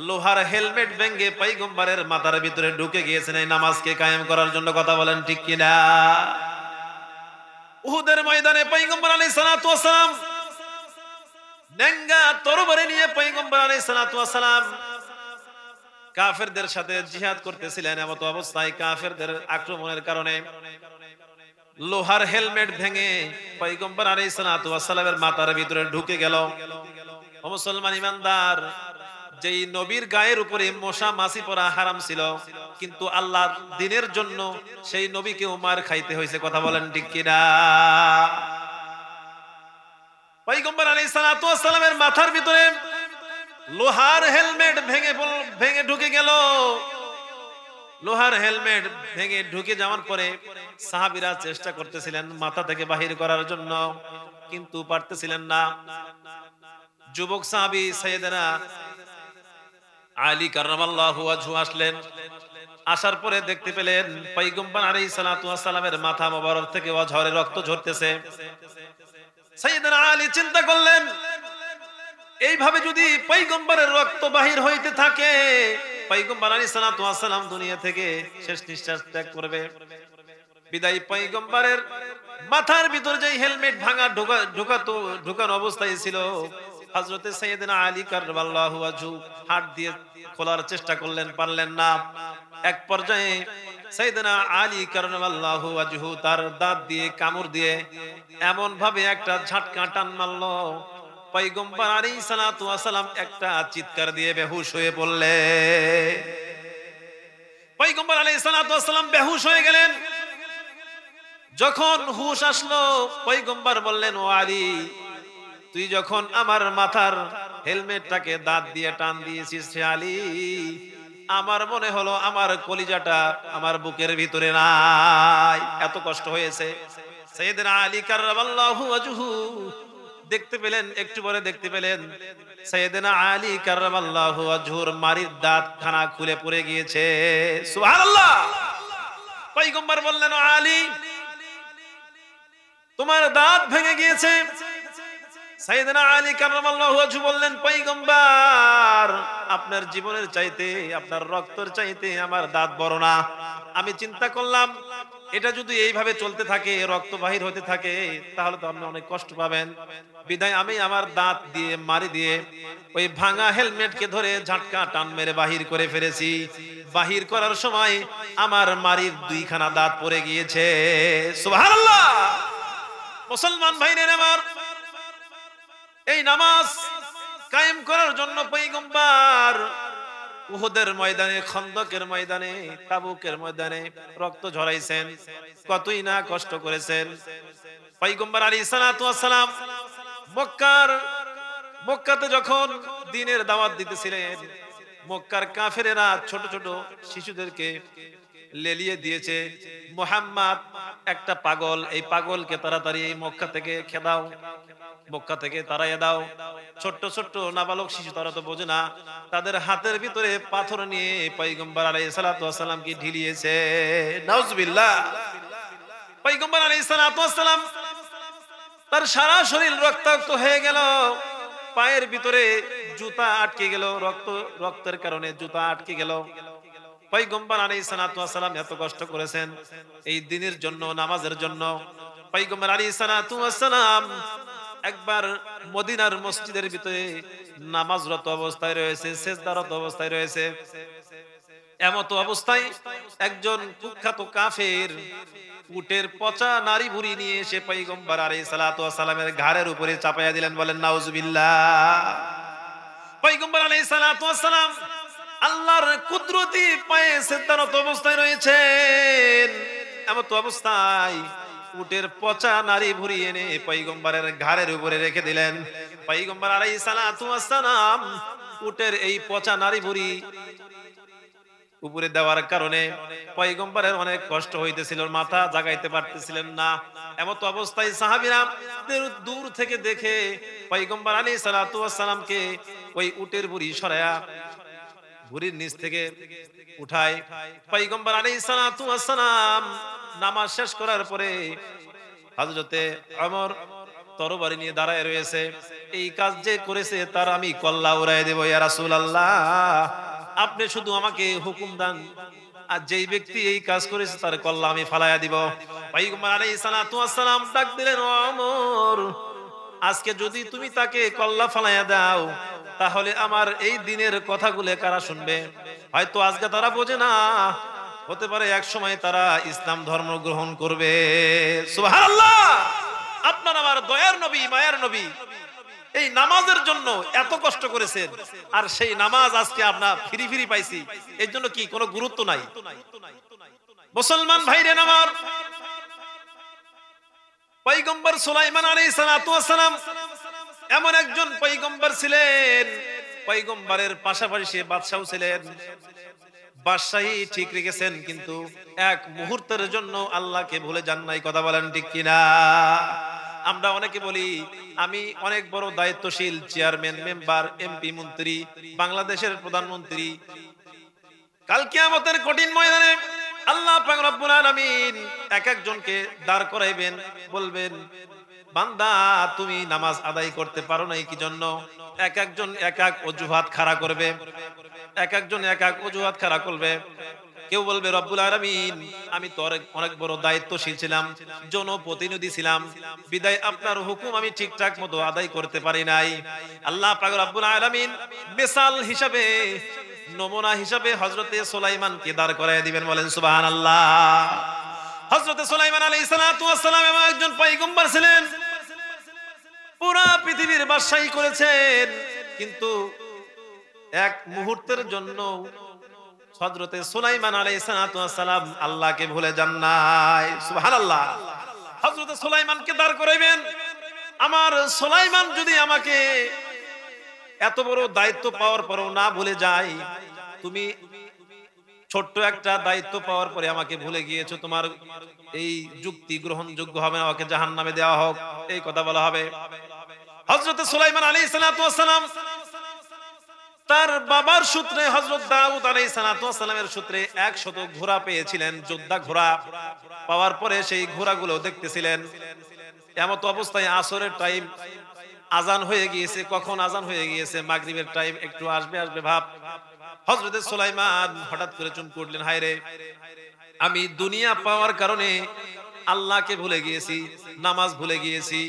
S1: লোহার হেলমেট ভেঙে পয়গম্বরের মাথার ভিতরে ঢুকে গিয়েছেন এই নামাজকে কায়েম করার জন্য। কথা বলেন ঠিক কিনা? উহুদের ময়দানে পয়গম্বর আলাইহিস সালাতু ওয়াস সালাম নেঙ্গা তরবারি নিয়ে পয়গম্বর আলাইহিস সালাতু ওয়াস সালাম কাফেরদের সাথে জিহাদ করতেছিলেন। এমত অবস্থায় কাফেরদের আক্রমণের কারণে লোহার হেলমেট ভেঙে পয়গম্বর আলাইহিস সালাতু ওয়াস সালামের মাথার ভিতরে ঢুকে গেল। ও মুসলমান ইমানদার, যেই নবীর গায়ের উপরে মশা মাছি পড়া হারাম ছিল, কিন্তু আল্লাহর দ্বীনের জন্য সেই নবীকে মার খাইতে হয়েছে। কথা বলেন ঠিক কিনা? পয়গম্বর আলাইহিস সালাতু ওয়াস সালামের মাথার ভিতরে লোহার হেলমেট ভেঙে ঢুকে গেল। লোহার হেলমেট ভেঙে ঢুকে যাওয়ার পরে সাহাবীরা চেষ্টা করতেছিলেন মাথা থেকে বাহির করার জন্য, কিন্তু পারতেছিলেন না। যুবক সাহাবী সাইয়েদনা আলী কাররামাল্লাহু ওয়াজহু আসলেন। আসার পরে দেখতে পেলেন পয়গম্বর আলাইহিস সালাতু ওয়াস সালামের মাথা মোবারক থেকে অঝরে রক্ত ঝরতেছে। সাইয়েদনা আলী চিন্তা করলেন, এইভাবে যদি পয়গম্বরের রক্ত বাহির হইতে থাকে, পয়গম্বর আলাইহিস সালাতু ওয়াস সালাম দুনিয়া থেকে শেষ নিঃশ্বাস ত্যাগ করবে। বিদায় পয়গম্বরের মাথার ভিতর যে হেলমেট ভাঙা ঢোকানো অবস্থায় ছিল, হযরতে সাইয়েদনা আলী কাররামাল্লাহু ওয়াজহু হাত দিয়ে খোলার চেষ্টা করলেন, পারলেন না। এক পর্যায়ে সাইয়েদনা আলী কাররামাল্লাহু ওয়াজহু তার দাঁত দিয়ে কামড় দিয়ে এমন ভাবে একটা ঝাটকা টান মারলো, পয়গম্বর আলাইহিস সালাতু ওয়াস সালাম একটা চিৎকার দিয়ে বেহুশ হয়ে পড়লেন। পয়গম্বর আলাইহিস সালাতু ওয়াস সালাম বেহুশ হয়ে গেলেন। যখন হুশ আসলো, পয়গম্বর বললেন, ও আলী, তুই যখন আমার মাথার হেলমেটটাকে দাঁত দিয়ে টান দিয়েছিস হে আলী, আমার মনে হলো আমার কলিজাটা আমার বুকের ভিতরে নাই, এত কষ্ট হয়েছে। সাইয়েদনা আলী কাররামাল্লাহু ওয়াজহু দেখতে পেলেন, একটু পরে দেখতে পেলেন সাইয়েদনা আলী কাররামাল্লাহু ওয়াজহুর মারির দাঁত খানা খুলে পড়ে গিয়েছে। সুবহানাল্লাহ। পয়গম্বর বললেন, ও আলী, তোমার দাঁত ভেঙে গিয়েছে। সাইয়েদনা আলী কাররামাল্লাহু ওয়াজহু বললেন, পয়গম্বর, আপনার জীবনের চাইতে, আপনার রক্তের চাইতে আমার দাঁত বড় না। আমি চিন্তা করলাম এটা যদি এইভাবে চলতে থাকে, রক্ত বাহির হতে থাকে, তাহলে তো আপনি অনেক কষ্ট পাবেন। বিদায় আমি আমার দাঁত দিয়ে মারি দিয়ে ওই ভাঙা হেলমেটকে ধরে ঝাটকা টান মেরে বাহির করে ফেলেছি। বাহির করার সময় আমার মারির 2খানা দাঁত পড়ে গিয়েছে। সুবহানাল্লাহ। মুসলমান ভাইরা আমার, এই নামাজ কায়েম করার জন্য পয়গম্বর উহুদের ময়দানে, খন্দকের ময়দানে, তাবুকের ময়দানে রক্ত ঝরাইছেন, কতই না কষ্ট করেছেন। পয়গম্বর আলাইহিস সালাতু ওয়াস সালাম মক্কাতে যখন দ্বীনের দাওয়াত দিতেছিলেন, মক্কার কাফেরেরা ছোট ছোট শিশুদেরকে লেলিয়ে দিয়েছে, মুহাম্মদ একটা পাগল, এই পাগলকে তাড়াতাড়ি এই মক্কা থেকে খেদাও, মক্কা থেকে তাড়াইয়া দাও। ছোট্ট ছোট্ট নাবালক শিশু, তারা তো বোঝে না, তাদের হাতের ভিতরে পাথর নিয়ে পয়গম্বর আলাইহিস সালাতু ওয়াস সালামকে ঢিলিয়েছে। নাউজুবিল্লাহ। পয়গম্বর আলাইহিস সালাতু ওয়াস সালাম তার সারা শরীর রক্তাক্ত হয়ে গেল, পায়ের ভিতরে জুতা আটকে গেল, রক্তের কারণে জুতা আটকে গেল। পয়গম্বর আলাইহিস সালাতু ওয়াস সালাম এত কষ্ট করেছেন এই দিনের জন্য, নামাজের জন্য। পয়গম্বর আলাইহিস সালাতু ওয়াস সালাম একবার মদিনার মসজিদের ভিতরে নামাজরত অবস্থায় রয়েছে, সেজদারত অবস্থায় রয়েছে। এমত অবস্থায় একজন কুখ্যাত কাফের উটের পচা নারী ভুঁড়ি নিয়ে এসে পয়গম্বর আলাইহিস সালাতু ওয়াস সালামের ঘাড়ের উপরে চাপাইয়া দিলেন। বলেন নাউজুবিল্লাহ। পয়গম্বর আলাইহিস সালাতু ওয়াস সালাম আল্লাহর কুদরতি পায়ে সেজদারত অবস্থায় রয়েছেন। এমত অবস্থায় উটের পচা নারী ভুঁড়ি এনে পয়গম্বরের ঘাড়ের উপরে রেখে দিলেন। পয়গম্বর আলাইহিস সালাতু ওয়াস সালাম উটের এই পচা নারী ভুঁড়ি উপরে দেওয়ার কারণে পয়গম্বরের অনেক কষ্ট হইতেছিল, মাথা জাগাইতে পারতেছিলেন না। এমত অবস্থায় সাহাবীরা দূর থেকে দেখে পয়গম্বর আলাইহিস সালাতু ওয়াস সালামকে ওই উটের ভুঁড়ি সরায়া ভুঁড়ির নিচ থেকে উঠায়। পয়গম্বর আলাইহিস সালাতু ওয়াস সালাম নামাজ শেষ করার পরে হযরতে ওমর তরবারি নিয়ে দাঁড়ায় রয়েছে। এই কাজ যে করেছে তার আমি কল্লা উড়াই দেব, ইয়া রাসূলুল্লাহ, আপনি শুধু আমাকে হুকুম দেন, আর যেই ব্যক্তি এই কাজ করেছে তার কল্লা আমি ফালাইয়া দিব। পয়গম্বর আলাইহিস সালাতু ওয়াস সালাম ডাক দিলেন, ওমর, আজকে যদি তুমি তাকে কল্লা ফালাইয়া দাও তাহলে আমার এই দিনের কথাগুলো কারা শুনবে? হয়তো আজকে তারা বোঝে না, হতে পারে এক সময় তারা ইসলাম ধর্ম গ্রহণ করবে। সুবহানাল্লাহ। আপনার আমার দয়ার নবী, মায়ার নবী এই নামাজের জন্য এত কষ্ট করেছেন, আর সেই নামাজ আজকে আমরা ফিরি ফিরি পাইছি, এর জন্য কি কোনো গুরুত্ব নাই? মুসলমান ভাইরেন আমার, পয়গম্বর সুলাইমান আলাইহিস সালাতু ওয়াস সালাম এমন একজন পয়গম্বর ছিলেন, পয়গম্বরের পাশাপাশি সে বাদশাও ছিলেন। বাদশাহী ঠিক রেখেছেন, কিন্তু এক মুহূর্তের জন্য আল্লাহকে ভুলে যান নাই। কথা বলেন ঠিক কিনা? আমরা অনেকে বলি আমি অনেক বড় দায়িত্বশীল, চেয়ারম্যান, মেম্বার, এমপি, মন্ত্রী, বাংলাদেশের প্রধানমন্ত্রী। কাল কিয়ামতের কঠিন ময়দানে আল্লাহ পাক রব্বুল আলামিন এক একজনকে দাঁড় করাইবেন, বলবেন, বান্দা তুমি নামাজ আদায় করতে পারো নাই কি জন্য? এক একজন এক এক অজুহাত খাড়া করবে, এক একজন এক এক অজুহাত খাড়া করবে। কেউ বলবে, রব্বুল আলামিন, আমি তো অনেক বড় দায়িত্বশীল ছিলাম, জনপ্রতিনিধি ছিলাম, বিদায় আপনার হুকুম আমি ঠিকঠাক মতো আদায় করতে পারি নাই। আল্লাহ পাক রব্বুল আলামিন মিসাল হিসাবে, নমুনা হিসাবে হযরতে সুলাইমানকে দাঁড় করায় দিবেন। বলেন সুবহানাল্লাহ। হযরতে সুলাইমান আলাইহিস সালাতু ওয়াস সালাম এমন একজন পয়গম্বর ছিলেন, পুরা পৃথিবীর বাদশাহী করেছেন, কিন্তু এক মুহূর্তের জন্য হযরতে সুলাইমান আলাইহিস সালাতু ওয়াস সালাম আল্লাহকে ভুলে যান নাই। সুবহানাল্লাহ। হযরতে সুলাইমানকে দাঁড় করাইবেন। আমার সুলাইমান যদি আমাকে এত বড় দায়িত্ব পাওয়ার পরেও না ভুলে যায়, তুমি ছোট্ট একটা দায়িত্ব পাওয়ার পরে আমাকে ভুলে গিয়েছো, তোমার এই যুক্তি গ্রহণযোগ্য হবে না, আমাকে জাহান্নামে দেওয়া হোক, এই কথা বলা হবে। হযরত সুলাইমান আলাইহিস সালাতু ওয়াস সালাম তার বাবার সূত্রে, হযরত দাউদ আলাইহিস সালাতু ওয়াস সালামের সূত্রে 100 ঘোড়া পেয়েছিলেন, যোদ্ধা ঘোড়া। পাওয়ার পরে সেই ঘোড়াগুলো দেখতেছিলেন। এমত অবস্থায় আসরের টাইম, আজান হয়ে গিয়েছে। কখন আজান হয়ে গিয়েছে? মাগরিবের টাইম, একটু আসবে আসবে ভাব। হযরতে সুলাইমান হঠাৎ করে চমকে উঠলেন, হায় রে, আমি দুনিয়া পাওয়ার কারণে আল্লাহকে ভুলে গিয়েছি, নামাজ ভুলে গিয়েছি।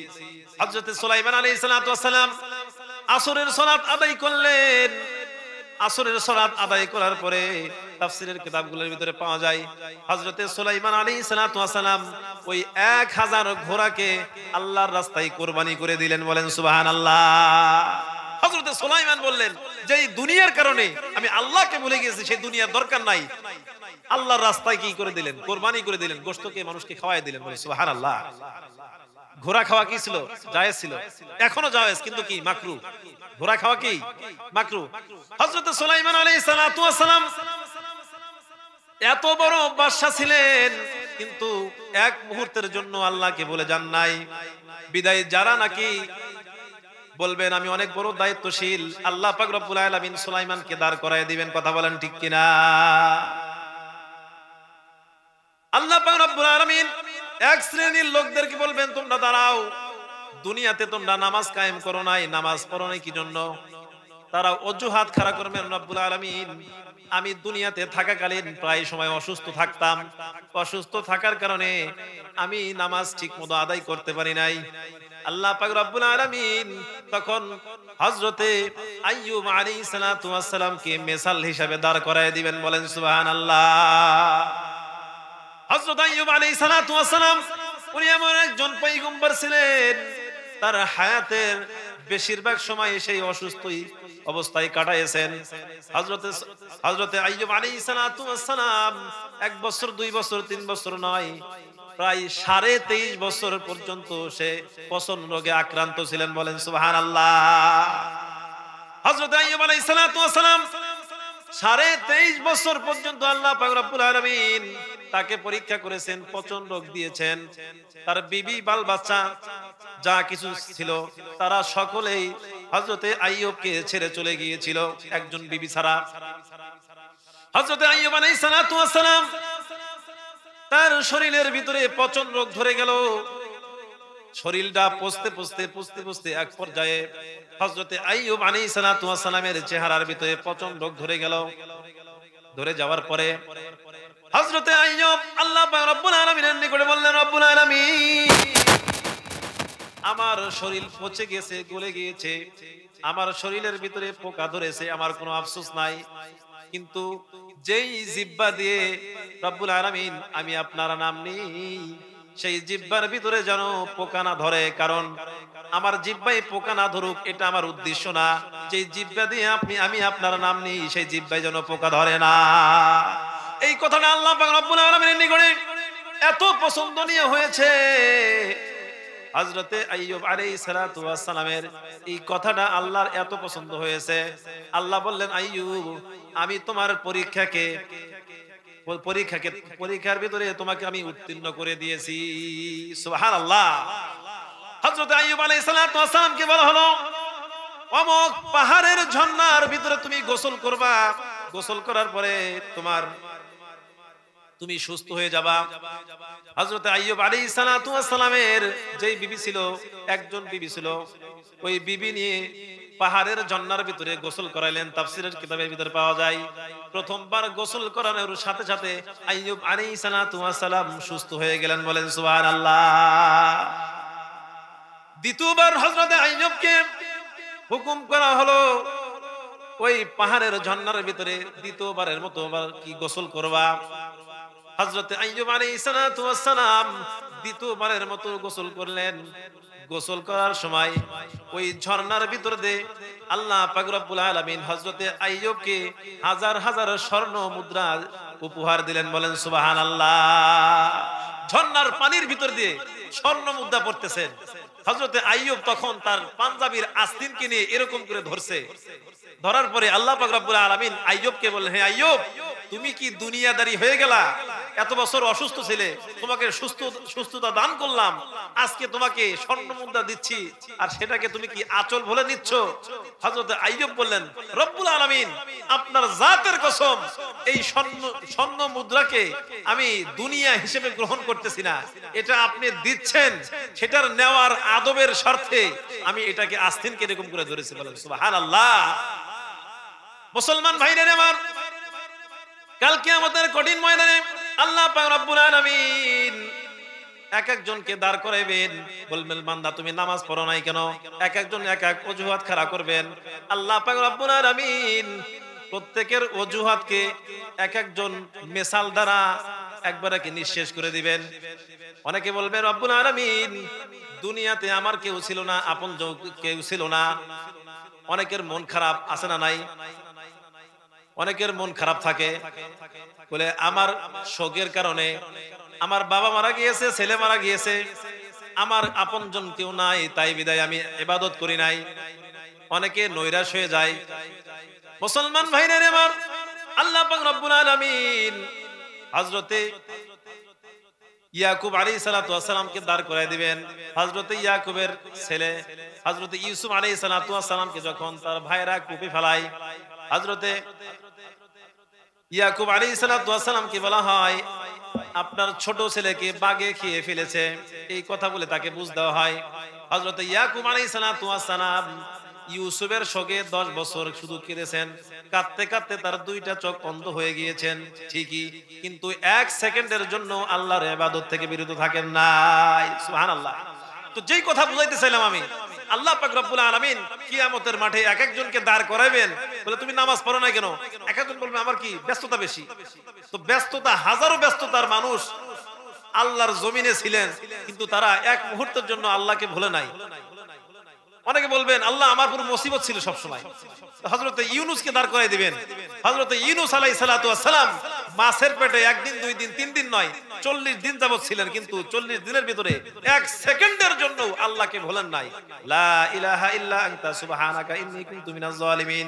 S1: হযরতে সুলাইমান আলাইহিস সালাতু ওয়াস সালাম আসরের সালাত আদায় করলেন। আসরের সালাত আদায় করার পরে তাফসীরের কিতাবগুলোর ভিতরে পাওয়া যায় হযরতে সুলাইমান আলাইহিস সালাতু ওয়াস সালাম ওই 1000 ঘোড়াকে আল্লাহর রাস্তায় কুরবানি করে দিলেন। বলেন সুবহানাল্লাহ। হযরতে সুলাইমান বললেন যে এই দুনিয়ার কারণে আমি আল্লাহকে ভুলে গেছি, সেই দুনিয়ার দরকার নাই, আল্লাহর রাস্তায় কি করে দিলেন? কুরবানি করে দিলেন, গোশতকে মানুষকে খাওয়ায় দিলেন। বলেন সুবহানাল্লাহ। ঘোড়া খাওয়া কি ছিল? জায়েজ ছিল, এখনো জায়েজ, কিন্তু কি মাকরু। ঘোড়া খাওয়া কি মাকরু। হযরত সুলাইমান আলাইহিস সালাতু ওয়াস সালাম এত বড় বাদশা ছিলেন, কিন্তু এক মুহূর্তের জন্য আল্লাহকে বলে যান নাই। বিদায় যারা নাকি বলবেন আমি অনেক বড় দায়িত্বশীল, আল্লাহ পাক রব্বুল আলামিন সুলাইমানকে দাঁড় করায় দিবেন। কথা বলেন ঠিক কিনা? আল্লাহ পাক রব্বুল আলামিন এক শ্রেণীর লোকদেরকে বলবেন তোমরা দাঁড়াও, দুনিয়াতে তোমরা নামাজ কায়েম করো নাই, নামাজ পড়ো নাই কি জন্য? তারা অজুহাত খাড়া করবেন, রব্বুল আলামিন আমি দুনিয়াতে থাকাকালীন প্রায় সময় অসুস্থ থাকতাম, অসুস্থ থাকার কারণে আমি নামাজ ঠিকমতো আদায় করতে পারি নাই। আল্লাহ পাক রব্বুল আলামিন তখন হযরতে আইয়ুব আলাইহিস সালাতু ওয়াস সালামকে মিসাল হিসাবে দাঁড় করায় দিবেন। বলেন সুবহানাল্লাহ। হযরত আইয়ুব আলাইহিস সালাতু ওয়াস সালাম উনি এমন একজন পয়গম্বর ছিলেন, তার হায়াতের বেশিরভাগ সময় সেই অসুস্থ অবস্থায় কাটাইছেন। হযরতে আইয়ুব আলাইহিস সালাতু ওয়াস সালাম 1 বছর 2 বছর 3 বছর নয়, প্রায় 23.5 বছর পর্যন্ত সে পচন রোগে আক্রান্ত ছিলেন। বলেন সুবহানাল্লাহ। হযরত আইয়ুব আলাইহিস সালাতু ওয়াস সালাম 23.5 বছর পর্যন্ত আল্লাহ পাক রব্বুল আলামিন তাকে পরীক্ষা করেছেন, পচন রোগ দিয়েছেন। তার বিবি বাল বাচ্চা যা কিছু ছিল তারা সকলেই হযরতে আইয়ুবকে ছেড়ে চলে গিয়েছিল, একজন বিবি ছাড়া। হযরতে আইয়ুব আলাইহিস সালাতু ওয়াস সালাম তার শরীরের ভিতরে পচন রোগ ধরে গেল। শরীরটা পচতে এক পর্যায়ে হযরতে আইয়ুব আলাইহিস সালাতু ওয়াস সালামের চেহারার ভিতরে পচন রোগ ধরে গেল। ধরে যাওয়ার পরে হযরতে আইয়ুব আল্লাহ পাক রব্বুল আলামিনের নিকটে বললেন, রব্বুল আলামিন আমার শরীর পচে গেছে, গলে গিয়েছে, আমার শরীরের ভিতরে পোকা ধরেছে, আমার কোনো আফসোস নাই, কিন্তু যেই জিহ্বা দিয়ে রব্বুল আলামিন আমি আপনার নাম নিই, সেই জিহ্বার ভিতরে যেন পোকা না ধরে। কারণ আমার জিহ্বায় পোকা না ধরুক এটা আমার উদ্দেশ্য না, যে জিহ্বা দিয়ে আমি আপনার নাম নিই সেই জিহ্বায় যেন পোকা ধরে না। এই কথাটা আল্লাহ পাক রব্বুল আলামিনের নিকটে এত পছন্দনীয় হয়েছে। হযরতে আইয়ুব আলাইহিস সালাতু ওয়াস সালামের এই কথাটা আল্লাহর এত পছন্দ হয়েছে, আল্লাহ বললেন আইয়ুব আমি তোমার পরীক্ষার ভিতরে তোমাকে আমি উত্তীর্ণ করে দিয়েছি। সুবহানাল্লাহ। হযরত আইয়ুব আলাইহিস সালাতু ওয়াস সালামকে বলা হলো অমুক পাহাড়ের ঝর্ণার ভিতরে তুমি গোসল করবা, গোসল করার পরে তুমি সুস্থ হয়ে যাবা। হযরত আইয়ুব আলাইহিস সালাতু ওয়াস সালামের যেই বিবি ছিল, একজন বিবি ছিল, ওই বিবি নিয়ে পাহাড়ের ঝর্ণার ভিতরে গোসল করাইলেন। তাফসীরের কিতাবের ভিতরে পাওয়া যায় প্রথমবার গোসল করানোর সাথে সাথে আইয়ুব আলাইহিস সালাতু ওয়াস সালাম সুস্থ হয়ে গেলেন। বলেন সুবহানাল্লাহ। দ্বিতীয়বার হযরত আইয়ুবকে হুকুম করা হলো ওই পাহাড়ের ঝর্ণার ভিতরে দ্বিতীয়বারের মতো কি গোসল করবা। হযরত আইয়ুব আলাইহিস সালাতু ওয়াস সালাম দ্বিতীয়বারের মতো গোসল করলেন। গোসল করার সময় ওই ঝর্ণার ভিতর দিয়ে আল্লাহ পাক রব্বুল আলামিন হযরতে আইয়ুবকে হাজার হাজার স্বর্ণ মুদ্রা উপহার দিলেন। বলেন সুবহানাল্লাহ। ঝর্ণার পানির ভিতর দিয়ে স্বর্ণ মুদ্রা পড়তেছেন। হযরতে আইয়ুব তখন তার পাঞ্জাবির আস্তিনকে নিয়ে এরকম করে ধরছে। ধরার পরে আল্লাহ পাক রব্বুল আলামিন আইয়ুবকে বললেন, হে আইয়ুব তুমি কি দুনিয়াদারি হয়ে গেলা? এত বছর অসুস্থ ছিলে, তোমাকে সুস্থতা দান করলাম, আজকে তোমাকে স্বর্ণ মুদ্রা দিচ্ছি আর সেটাকে তুমি কি আঁচল ভুলে নিচ্ছ? হযরত আইয়ুব বললেন, রব্বুল আলামিন আপনার জাতের কসম এই স্বর্ণ মুদ্রাকে আমি দুনিয়া হিসেবে গ্রহণ করতেছি না, এটা আপনি দিচ্ছেন সেটার নেওয়ার আদবের স্বার্থে আমি এটাকে আস্তিনকে এরকম করে ধরেছি। বলেন সুবহানাল্লাহ। মুসলমান ভাইরা আমার, কাল কিয়ামতের কঠিন ময়দানে আল্লাহ পাক রব্বুল আলামিন এক একজনকে দাঁড় করাইবেন, বলবেন বান্দা তুমি নামাজ পড়ো নাই কেন? এক একজন এক এক অজুহাত খাড়া করবেন। আল্লাহ পাক রব্বুল আলামিন প্রত্যেকের অজুহাতকে এক একজন মিসাল দ্বারা একবারে কি নিঃশেষ করে দিবেন। অনেকে বলবে রব্বুল আলামিন দুনিয়াতে আমার কেউ ছিল না, আপন কেউ ছিল না। অনেকের মন খারাপ আছে না নাই? অনেকের মন খারাপ থাকে, বলে আমার শোকের কারণে আমার বাবা মারা গিয়েছে, ছেলে মারা গিয়েছে, আমার আপনজন কেউ নাই, তাই বিদায় আমি ইবাদত করি নাই। অনেকে নৈরাশ হয়ে যায়। মুসলমান ভাইরা আমার, আল্লাহ পাক রব্বুল আলামিন হযরতে ইয়াকুব আলাইহিস সালাতু ওয়াস সালামকে দাঁড় করায় দিবেন। হযরতে ইয়াকুবের ছেলে হযরতে ইউসুফ আলাইহিস সালাতু ওয়াস সালামকে যখন তার ভাইরা কুপি ফেলায়, হযরতে ইয়াকুব আলাইহিস সালাতু ওয়াস সালামকে বলা হয় আপনার ছোট ছেলেকে বাঘে খেয়ে ফেলেছে, এই কথা বলে তাকে বুঝ দেওয়া হয়। হযরতে ইয়াকুব আলাইহিস সালাতু ওয়াস সালাম ইউসুফের শোকে 10 বছর শুধু কেঁদেছেন, কাঁদতে কাঁদতে তার দুইটা চোখ অন্ধ হয়ে গিয়েছেন ঠিকই, কিন্তু 1 সেকেন্ডের জন্য আল্লাহর ইবাদত থেকে বিরত থাকেন নাই। সুবহানাল্লাহ। তো যেই কথা বুঝাইতে চাইলাম আমি, আল্লাহ পাক রব্বুল আলামিন কিয়ামতের মাঠে এক একজনকে দাঁড় করাবেন, বলে তুমি নামাজ পড়ো না কেন? এক একজন বলবে আমার কি ব্যস্ততা বেশি। তো ব্যস্ততা, হাজারো ব্যস্ততার মানুষ আল্লাহর জমিনে ছিলেন, কিন্তু তারা এক মুহূর্তের জন্য আল্লাহকে ভুলে নাই। অনেকে বলবেন আল্লাহ আমার পুরো মুসিবত ছিল সব সময়। হযরতে ইউনূসকে দাঁড় করাই দিবেন। হযরতে ইউনূস আলাইহিস সালাতু ওয়াস সালাম মাছের পেটে 1 দিন 2 দিন 3 দিন নয় 40 দিন যাবত ছিলেন, কিন্তু 40 দিনের ভিতরে 1 সেকেন্ডের জন্য আল্লাহকে ভুলেন নাই। লা ইলাহা ইল্লা আনতা সুবহানাকা ইন্নী কুনতু মিনাজ জালিমিন।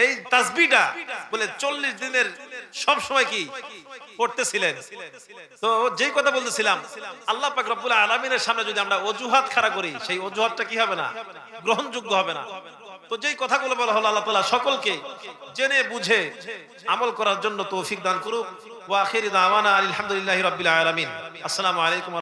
S1: এই তাসবিহটা বলে 40 দিনের সব সময় কি পড়তেছিলেন। তো যেই কথা বলতেছিলাম, আল্লাহ পাক রব্বুল আলামিনের সামনে যদি আমরা অজুহাত খাড়া করি, সেই অজুহাতটা কি হবে না? গ্রহণযোগ্য হবে না। তো যেই কথাগুলো বলা হলো, আল্লাহ তাআলা সকলকে জেনে বুঝে আমল করার জন্য তৌফিক দান করুক। ওয়া আখিরু দাওয়ানা আলহামদুলিল্লাহি রাব্বিল আলামিন। আসসালামু আলাইকুম।